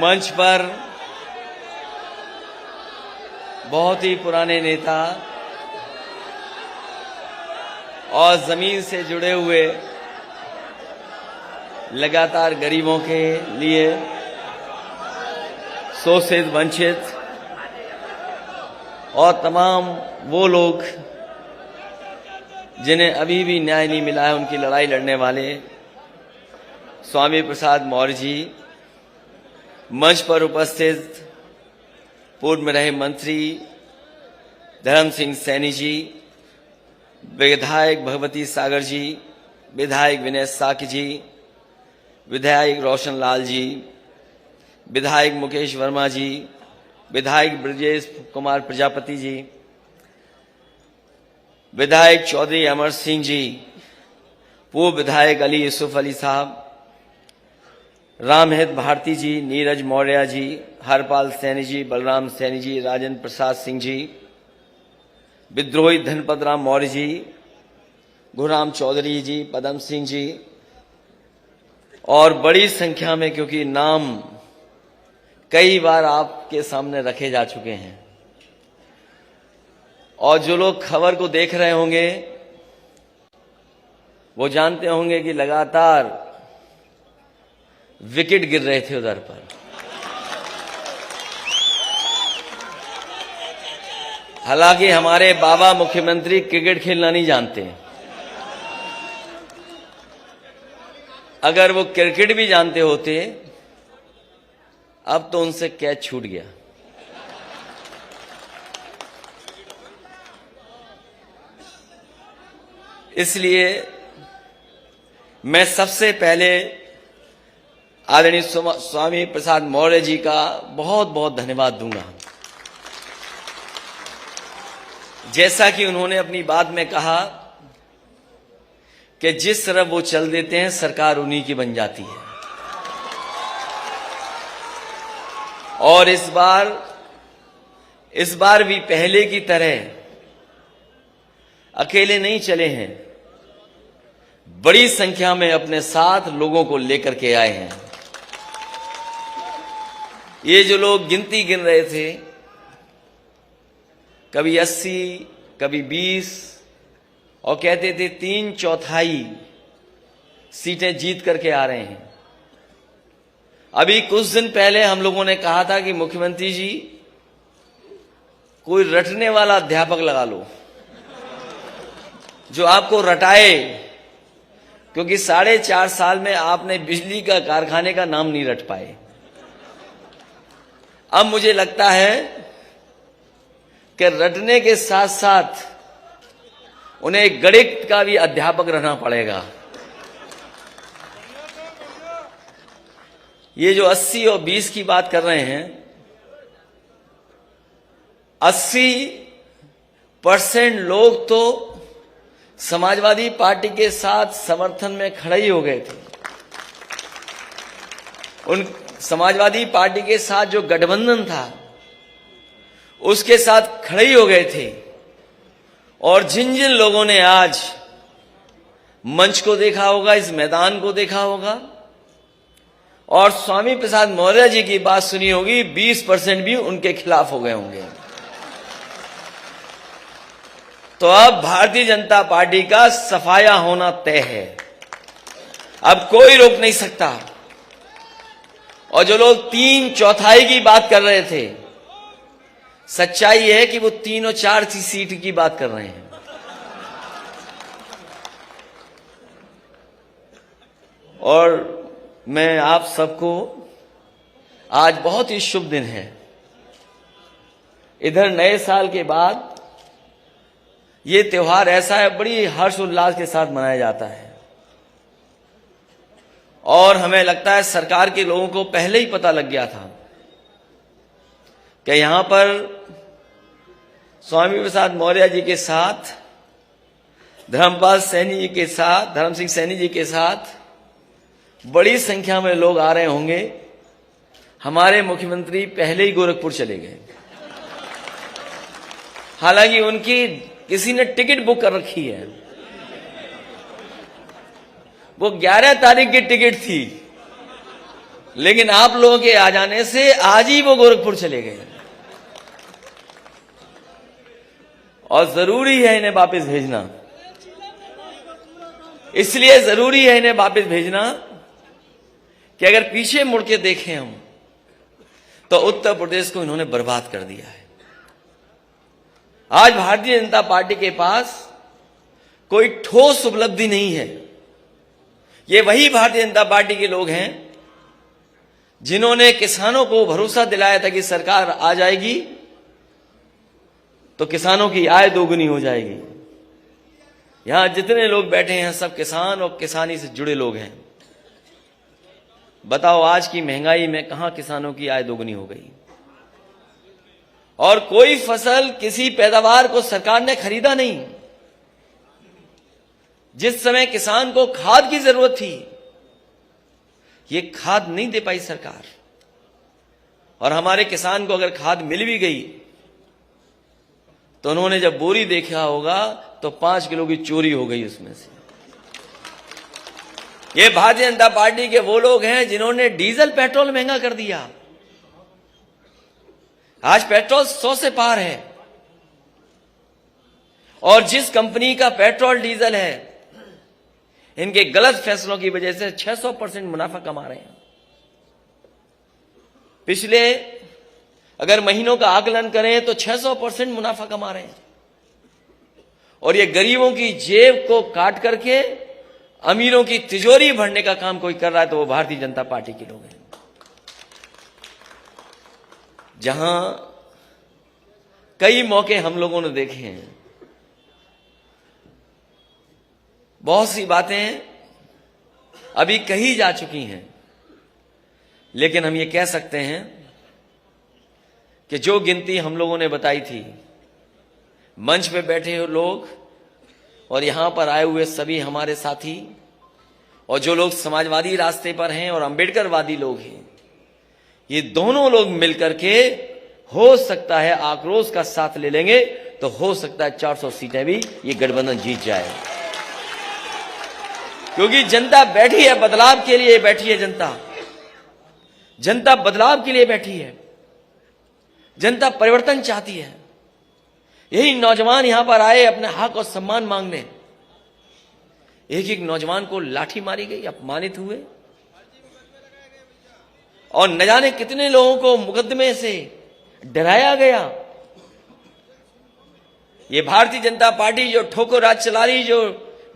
मंच पर बहुत ही पुराने नेता और जमीन से जुड़े हुए, लगातार गरीबों के लिए, शोषित, वंचित और तमाम वो लोग जिन्हें अभी भी न्याय नहीं मिला है, उनकी लड़ाई लड़ने वाले स्वामी प्रसाद मौर्य जी, मंच पर उपस्थित पूर्व में रहे मंत्री धर्म सिंह सैनी जी, विधायक भगवती सागर जी, विधायक विनय साकी जी, विधायक रोशन लाल जी, विधायक मुकेश वर्मा जी, विधायक ब्रजेश कुमार प्रजापति जी, विधायक चौधरी अमर सिंह जी, पूर्व विधायक अली यूसुफ अली साहब, रामहित भारती जी, नीरज मौर्य जी, हरपाल सैनी जी, बलराम सैनी जी, राजेंद्र प्रसाद सिंह जी, विद्रोही धनपत राम मौर्य जी, गुरुराम चौधरी जी, पदम सिंह जी और बड़ी संख्या में, क्योंकि नाम कई बार आपके सामने रखे जा चुके हैं और जो लोग खबर को देख रहे होंगे वो जानते होंगे कि लगातार विकेट गिर रहे थे उधर पर। हालांकि हमारे बाबा मुख्यमंत्री क्रिकेट खेलना नहीं जानते। अगर वो क्रिकेट भी जानते होते अब तो उनसे कैच छूट गया। इसलिए मैं सबसे पहले आदरणीय स्वामी प्रसाद मौर्य जी का बहुत बहुत धन्यवाद दूंगा। जैसा कि उन्होंने अपनी बात में कहा कि जिस तरफ वो चल देते हैं सरकार उन्हीं की बन जाती है, और इस बार भी पहले की तरह अकेले नहीं चले हैं, बड़ी संख्या में अपने साथ लोगों को लेकर के आए हैं। ये जो लोग गिनती गिन रहे थे, कभी 80, कभी 20 और कहते थे 3/4 सीटें जीत करके आ रहे हैं। अभी कुछ दिन पहले हम लोगों ने कहा था कि मुख्यमंत्री जी कोई रटने वाला अध्यापक लगा लो जो आपको रटाए, क्योंकि 4.5 साल में आपने बिजली का कारखाने का नाम नहीं रट पाए। अब मुझे लगता है कि रटने के साथ साथ उन्हें गणित का भी अध्यापक रहना पड़ेगा। ये जो 80 और 20 की बात कर रहे हैं, 80% लोग तो समाजवादी पार्टी के साथ समर्थन में खड़े ही हो गए थे। उन समाजवादी पार्टी के साथ जो गठबंधन था उसके साथ खड़े ही हो गए थे। और जिन जिन लोगों ने आज मंच को देखा होगा, इस मैदान को देखा होगा और स्वामी प्रसाद मौर्य जी की बात सुनी होगी, 20% भी उनके खिलाफ हो गए होंगे। तो अब भारतीय जनता पार्टी का सफाया होना तय है, अब कोई रोक नहीं सकता। और जो लोग 3/4 की बात कर रहे थे, सच्चाई है कि वो 3 और 4 सीट की बात कर रहे हैं। और मैं आप सबको, आज बहुत ही शुभ दिन है। इधर नए साल के बाद ये त्योहार ऐसा है, बड़ी हर्ष उल्लास के साथ मनाया जाता है। और हमें लगता है सरकार के लोगों को पहले ही पता लग गया था कि यहां पर स्वामी प्रसाद मौर्य जी के साथ, धर्मपाल सैनी जी के साथ, धर्म सिंह सैनी जी के साथ बड़ी संख्या में लोग आ रहे होंगे। हमारे मुख्यमंत्री पहले ही गोरखपुर चले गए, हालांकि उनकी किसी ने टिकट बुक कर रखी है। वो 11 तारीख की टिकट थी, लेकिन आप लोगों के आ जाने से आज ही वो गोरखपुर चले गए और जरूरी है इन्हें वापस भेजना। इसलिए जरूरी है इन्हें वापस भेजना कि अगर पीछे मुड़ के देखें हम तो उत्तर प्रदेश को इन्होंने बर्बाद कर दिया है। आज भारतीय जनता पार्टी के पास कोई ठोस उपलब्धि नहीं है। ये वही भारतीय जनता पार्टी के लोग हैं जिन्होंने किसानों को भरोसा दिलाया था कि सरकार आ जाएगी तो किसानों की आय दोगुनी हो जाएगी। यहां जितने लोग बैठे हैं सब किसान और किसानी से जुड़े लोग हैं। बताओ आज की महंगाई में कहां किसानों की आय दोगुनी हो गई? और कोई फसल किसी पैदावार को सरकार ने खरीदा नहीं। जिस समय किसान को खाद की जरूरत थी ये खाद नहीं दे पाई सरकार। और हमारे किसान को अगर खाद मिल भी गई तो उन्होंने जब बोरी देखा होगा तो 5 किलो की चोरी हो गई उसमें से। ये भारतीय जनता पार्टी के वो लोग हैं जिन्होंने डीजल पेट्रोल महंगा कर दिया। आज पेट्रोल 100 से पार है और जिस कंपनी का पेट्रोल डीजल है इनके गलत फैसलों की वजह से 600% मुनाफा कमा रहे हैं। पिछले अगर महीनों का आकलन करें तो 600% मुनाफा कमा रहे हैं और ये गरीबों की जेब को काट करके अमीरों की तिजोरी भरने का काम कोई कर रहा है तो वो भारतीय जनता पार्टी के लोग हैं। जहां कई मौके हम लोगों ने देखे हैं, बहुत सी बातें अभी कही जा चुकी हैं, लेकिन हम ये कह सकते हैं कि जो गिनती हम लोगों ने बताई थी, मंच पे बैठे हुए लोग और यहां पर आए हुए सभी हमारे साथी और जो लोग समाजवादी रास्ते पर हैं और अंबेडकरवादी लोग हैं, ये दोनों लोग मिलकर के हो सकता है आक्रोश का साथ ले लेंगे तो हो सकता है 400 सीटें भी ये गठबंधन जीत जाए। क्योंकि जनता बैठी है बदलाव के लिए, बैठी है जनता बदलाव के लिए बैठी है। जनता परिवर्तन चाहती है। यही नौजवान यहां पर आए अपने हक और सम्मान मांगने। एक एक नौजवान को लाठी मारी गई, अपमानित हुए और न जाने कितने लोगों को मुकदमे से डराया गया। ये भारतीय जनता पार्टी जो ठोकर राज चला रही, जो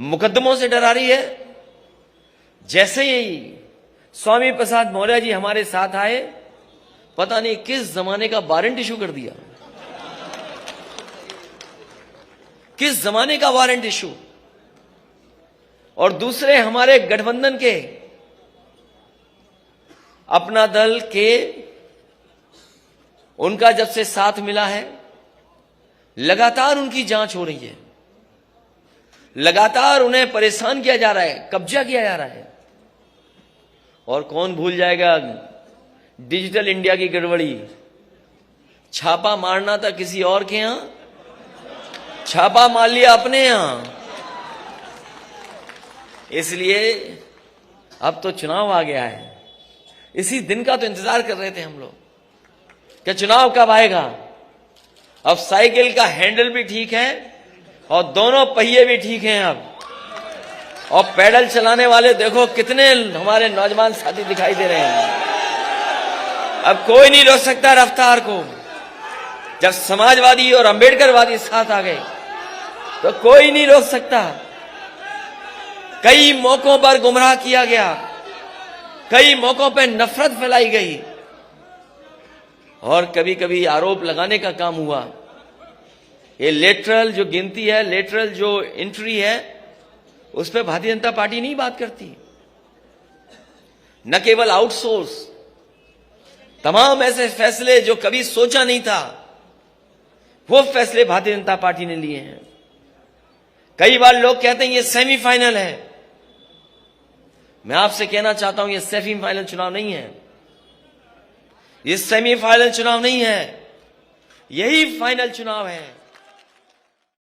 मुकदमों से डरा रही है, जैसे ही स्वामी प्रसाद मौर्य जी हमारे साथ आए, पता नहीं किस जमाने का वारंट इशू कर दिया, किस जमाने का वारंट इशू। और दूसरे हमारे गठबंधन के अपना दल के उनका जब से साथ मिला है, लगातार उनकी जांच हो रही है, लगातार उन्हें परेशान किया जा रहा है, कब्जा किया जा रहा है। और कौन भूल जाएगा डिजिटल इंडिया की गड़बड़ी। छापा मारना था किसी और के यहां, छापा मार लिया अपने यहां। इसलिए अब तो चुनाव आ गया है। इसी दिन का तो इंतजार कर रहे थे हम लोग कि चुनाव कब आएगा। अब साइकिल का हैंडल भी ठीक है और दोनों पहिए भी ठीक हैं अब, और पैडल चलाने वाले देखो कितने हमारे नौजवान साथी दिखाई दे रहे हैं। अब कोई नहीं रोक सकता रफ्तार को। जब समाजवादी और अंबेडकरवादी साथ आ गए तो कोई नहीं रोक सकता। कई मौकों पर गुमराह किया गया, कई मौकों पर नफरत फैलाई गई और कभी कभी आरोप लगाने का काम हुआ। ये लेटरल जो गिनती है, लेटरल जो एंट्री है, उस पर भारतीय जनता पार्टी नहीं बात करती। न केवल आउटसोर्स, तमाम ऐसे फैसले जो कभी सोचा नहीं था, वो फैसले भारतीय जनता पार्टी ने लिए हैं। कई बार लोग कहते हैं ये सेमीफाइनल है। मैं आपसे कहना चाहता हूं ये सेमीफाइनल चुनाव नहीं है, ये सेमीफाइनल चुनाव नहीं है, यही फाइनल चुनाव है।